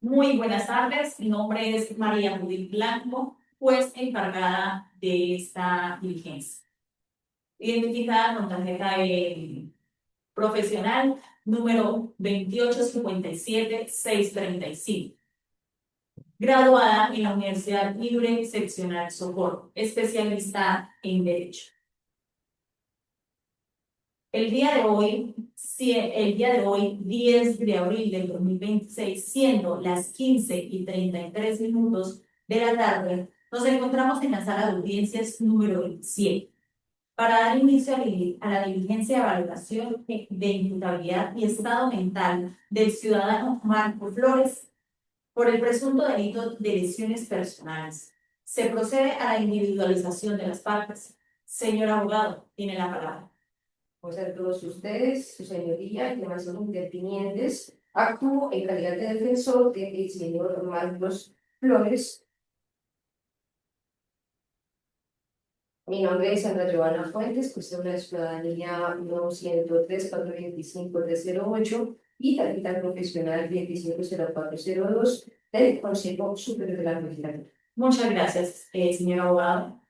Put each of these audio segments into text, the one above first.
Muy buenas tardes, mi nombre es María Judith Blanco, juez encargada de esta diligencia. Identificada con tarjeta profesional número 2857635. Graduada en la Universidad Libre Seccional Socorro, especialista en Derecho. El día de hoy, 10 de abril del 2026, siendo las 15:33 de la tarde, nos encontramos en la sala de audiencias número 100 para dar inicio a la diligencia de valoración de imputabilidad y estado mental del ciudadano Marco Flores por el presunto delito de lesiones personales. Se procede a la individualización de las partes. Señor abogado, tiene la palabra. Pues a todos ustedes, su señoría y demás intervinientes, actúo en calidad de defensor del señor Marcos Flores. Mi nombre es Sandra Giovanna Fuentes, cuestión de ciudadanía no 103-425-308 y tarjeta profesional 250402 del Consejo Superior de la Judicatura. Muchas gracias, señor abogado.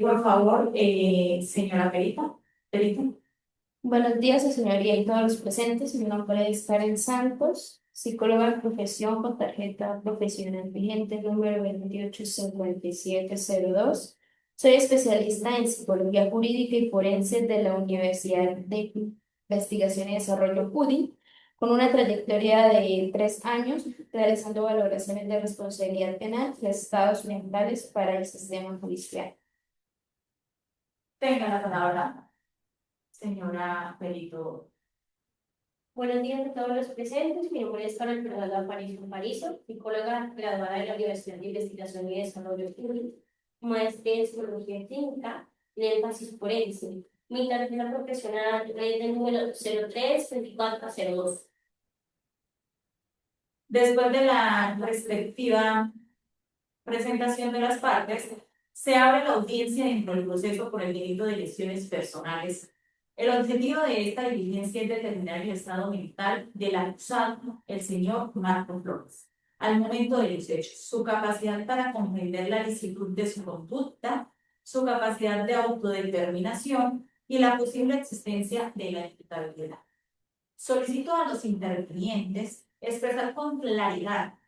Por favor, señora Perita. Perita. Buenos días, su señoría y todos los presentes. Mi nombre es Karen Santos, psicóloga de profesión con tarjeta profesional vigente número 285702. Soy especialista en psicología jurídica y forense de la Universidad de Investigación y Desarrollo UDI, con una trayectoria de 3 años realizando valoraciones de responsabilidad penal y estados mentales para el sistema judicial. Tenga la palabra, señora Perito. Buenos días a todos los presentes. Mi nombre es Carol Fernanda Parizo, psicóloga graduada de la Universidad de Investigación y Desarrollo Público, maestría en psicología clínica y énfasis forense. Mi tarjeta profesional es del número 03-2402. Después de la respectiva presentación de las partes, se abre la audiencia dentro del proceso por el delito de lesiones personales. El objetivo de esta diligencia es determinar el estado mental del acusado, el señor Marco Flores, al momento de los hechos, su capacidad para comprender la licitud de su conducta, su capacidad de autodeterminación y la posible existencia de la imputabilidad. Solicito a los intervinientes expresar con claridad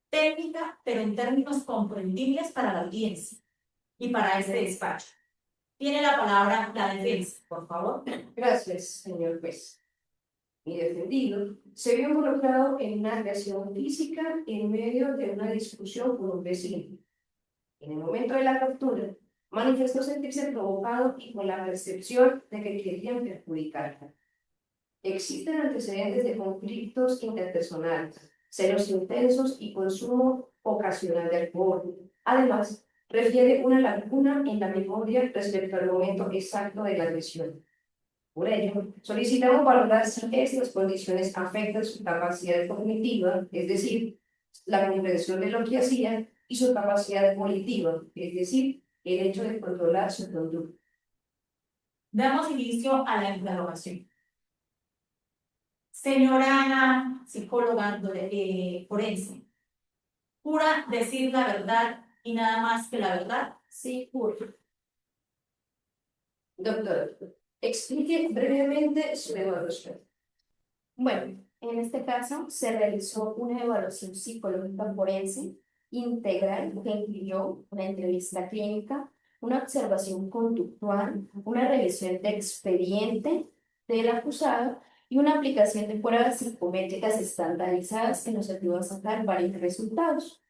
técnica, pero en términos comprendibles para la audiencia y para este despacho. Tiene la palabra la defensa, por favor. Gracias, señor juez. Mi defendido se vio involucrado en una agresión física en medio de una discusión con un vecino. En el momento de la captura, manifestó sentirse provocado y con la percepción de que querían perjudicarla. Existen antecedentes de conflictos interpersonales, celos intensos y consumo ocasional de alcohol. Además, refiere una laguna en la memoria respecto al momento exacto de la agresión. Por ello, solicitamos valorar si estas condiciones afectan su capacidad cognitiva, es decir, la comprensión de lo que hacía, y su capacidad volitiva, es decir, el hecho de controlar su conducta. Damos inicio a la interrogación. Señora psicóloga forense, ¿jura decir la verdad y nada más que la verdad? Sí, juro. Doctor, explique brevemente su evaluación. Bueno, en este caso se realizó una evaluación psicológica forense integral que incluyó una entrevista clínica, una observación conductual, una revisión de expediente del acusado y una aplicación de pruebas psicométricas estandarizadas que nos ayudó a sacar varios resultados.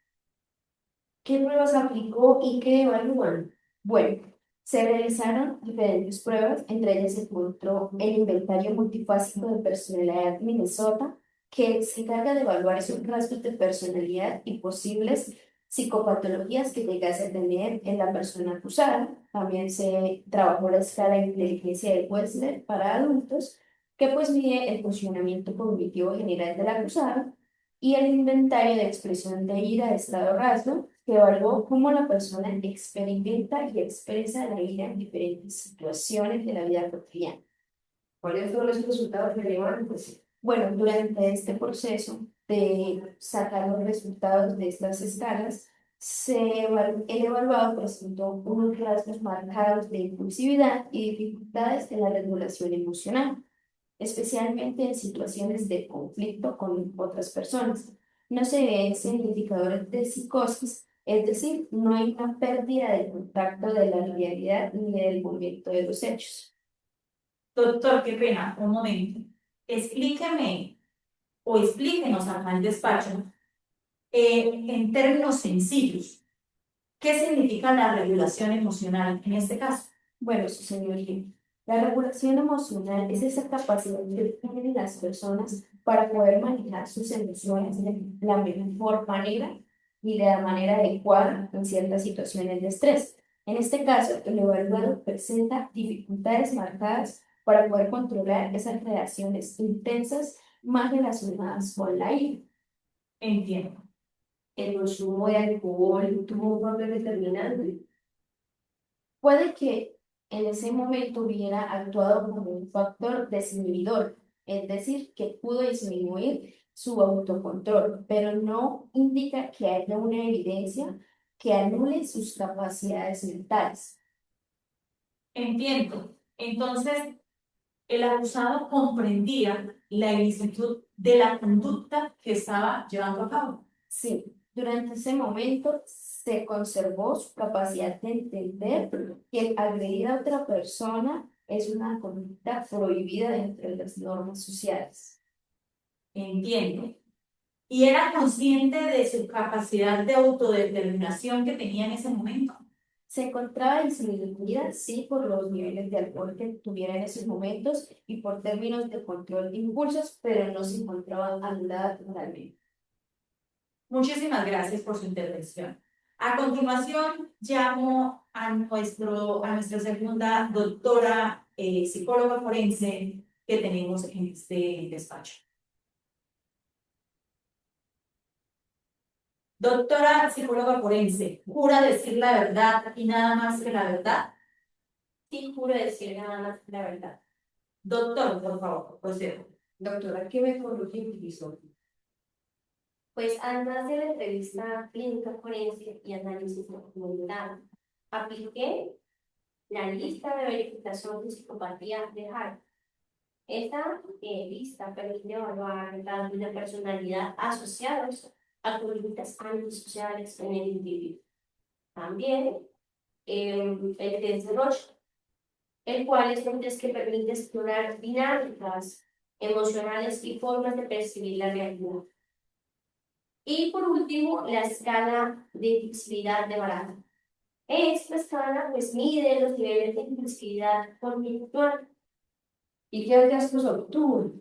¿Qué pruebas aplicó y qué evalúan? Bueno, se realizaron diferentes pruebas, entre ellas se encontró el inventario multifásico de personalidad Minnesota, que se encarga de evaluar esos rasgos de personalidad y posibles psicopatologías que llegase a tener en la persona acusada. También se trabajó la escala de inteligencia de Wechsler para adultos, que pues mide el funcionamiento cognitivo general del acusado, y el inventario de expresión de ira de estado rasgo, que evaluó cómo la persona experimenta y expresa la ira en diferentes situaciones de la vida cotidiana. ¿Cuáles son los resultados relevantes? Bueno, durante este proceso de sacar los resultados de estas escalas, el evaluado presentó unos rasgos marcados de impulsividad y dificultades en la regulación emocional, especialmente en situaciones de conflicto con otras personas. No se evidencian indicadores de psicosis, es decir, no hay una pérdida del contacto de la realidad ni del momento de los hechos. Doctor, qué pena, un momento. Explíqueme o explíquenos acá en el despacho, en términos sencillos, ¿qué significa la regulación emocional en este caso? Bueno, su señoría, la regulación emocional es esa capacidad que tienen las personas para poder manejar sus emociones de la mejor manera y de la manera adecuada en ciertas situaciones de estrés. En este caso, el evaluado presenta dificultades marcadas para poder controlar esas reacciones intensas más relacionadas con la ira. Entiendo. El consumo de alcohol tuvo un papel determinante. Puede que en ese momento hubiera actuado como un factor desinhibidor, es decir, que pudo disminuir su autocontrol, pero no indica que haya una evidencia que anule sus capacidades mentales. Entiendo. Entonces, el acusado comprendía la ilicitud de la conducta que estaba llevando a cabo. Sí, durante ese momento se conservó su capacidad de entender que el agredir a otra persona es una conducta prohibida dentro de las normas sociales. Entiendo. Y era consciente de su capacidad de autodeterminación que tenía en ese momento. Se encontraba disminuida, sí, por los niveles de alcohol que tuviera en esos momentos y por términos de control de impulsos, pero no se encontraba anulada totalmente. Muchísimas gracias por su intervención. A continuación, llamo a nuestra segunda doctora psicóloga forense que tenemos en este despacho. Doctora psicóloga forense, ¿jura decir la verdad y nada más que la verdad? Sí, juro decir nada más la verdad. Doctor, por favor, proceda. Doctora, ¿qué metodología utilizó? Pues además de la entrevista clínica forense y análisis documental, apliqué la lista de verificación de psicopatía de Hart. Esta lista permite evaluar datos de personalidad asociados a conductas antisociales en el individuo. También el test de Roche, el cual es un test que permite explorar dinámicas emocionales y formas de percibir la realidad. Y por último, la escala de impulsividad de Barata. Esta escala pues mide los niveles de impulsividad conductual. ¿Y qué hallazgos obtuvo?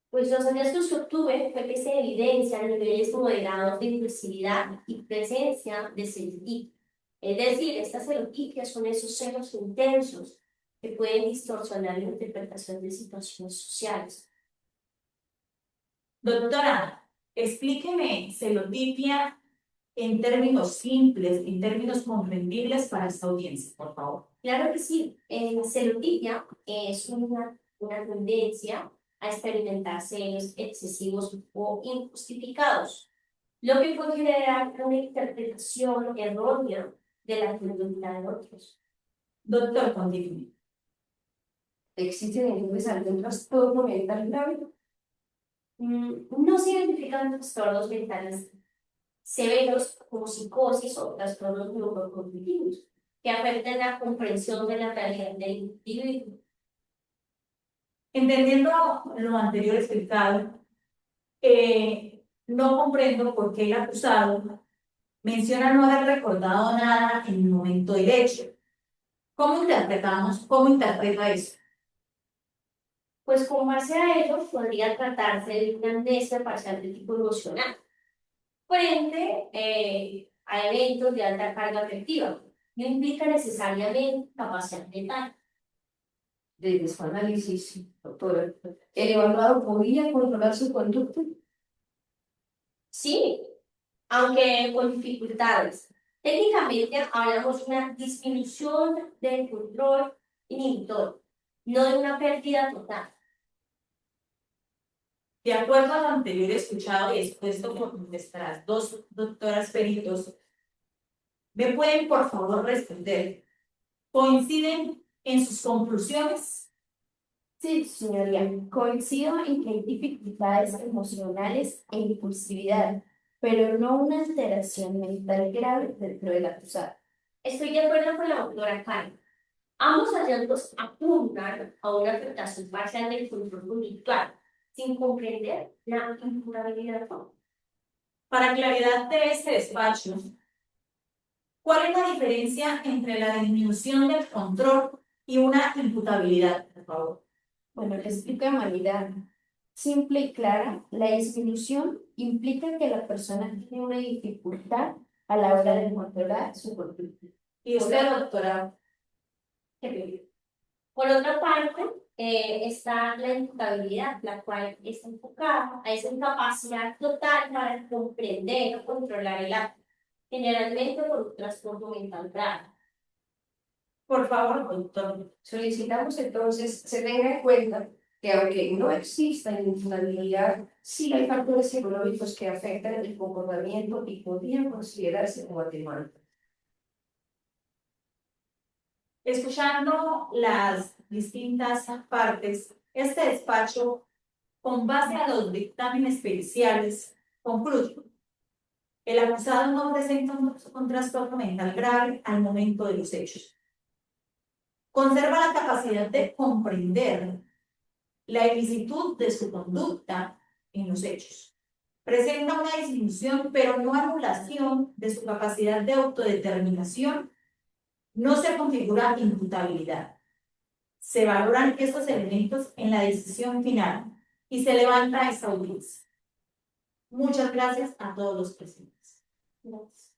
Pues los hallazgos que obtuve fue que se evidencian niveles moderados de impulsividad y presencia de celotipia. Es decir, estas celotipias son esos celos intensos que pueden distorsionar la interpretación de situaciones sociales. Doctora, explíqueme celotipia en términos simples, en términos comprendibles para esta audiencia, por favor. Claro que sí, celotipia es una tendencia a experimentar celos excesivos o injustificados, lo que puede generar una interpretación errónea de la conducta de otros. Doctor, continúe. ¿Existen entonces algún trastorno mental grave? No se identifican trastornos mentales severos como psicosis o trastornos neurocognitivos que afectan la comprensión de la realidad del individuo. Entendiendo lo anterior explicado, no comprendo por qué el acusado menciona no haber recordado nada en el momento del hecho. ¿Cómo interpreta eso? Pues con base a ello podría tratarse de una amnesia parcial de tipo emocional, frente a eventos de alta carga afectiva. No implica necesariamente capacidad mental. Desde su análisis, doctora, ¿el evaluado podía controlar su conducta? Sí, aunque con dificultades. Técnicamente hablamos de una disminución del control inhibitorio. no de una pérdida total. De acuerdo a lo anterior escuchado y expuesto por nuestras dos doctoras peritos, ¿me pueden por favor responder? ¿Coinciden en sus conclusiones? Sí, señoría, coincido en que hay dificultades emocionales e impulsividad, pero no una alteración mental grave dentro del acusado. Estoy de acuerdo con la doctora Karen. Ambos hallazgos apuntan a una afectación parcial del control conductual, sin comprender la imputabilidad. Para claridad de este despacho, ¿cuál es la diferencia entre la disminución del control y una imputabilidad, por favor? Bueno, le explico de manera simple y clara. La disminución implica que la persona tiene una dificultad a la hora de controlar su conducta. Y usted, doctora, Por otra parte, está la imputabilidad, la cual está enfocada a esa incapacidad total para comprender o controlar el acto, generalmente por un trastorno mental grave. por favor, doctor. Solicitamos entonces se tenga en cuenta que aunque no exista imputabilidad, sí hay factores psicológicos que afectan el comportamiento y podrían considerarse como atenuantes. Escuchando las distintas partes, este despacho, con base a los dictámenes periciales, concluye: el acusado no presenta un trastorno mental grave al momento de los hechos. Conserva la capacidad de comprender la ilicitud de su conducta en los hechos. Presenta una disminución, pero no anulación de su capacidad de autodeterminación. No se configura imputabilidad. Se valoran estos elementos en la decisión final y se levanta esta audiencia. Muchas gracias a todos los presentes. Gracias.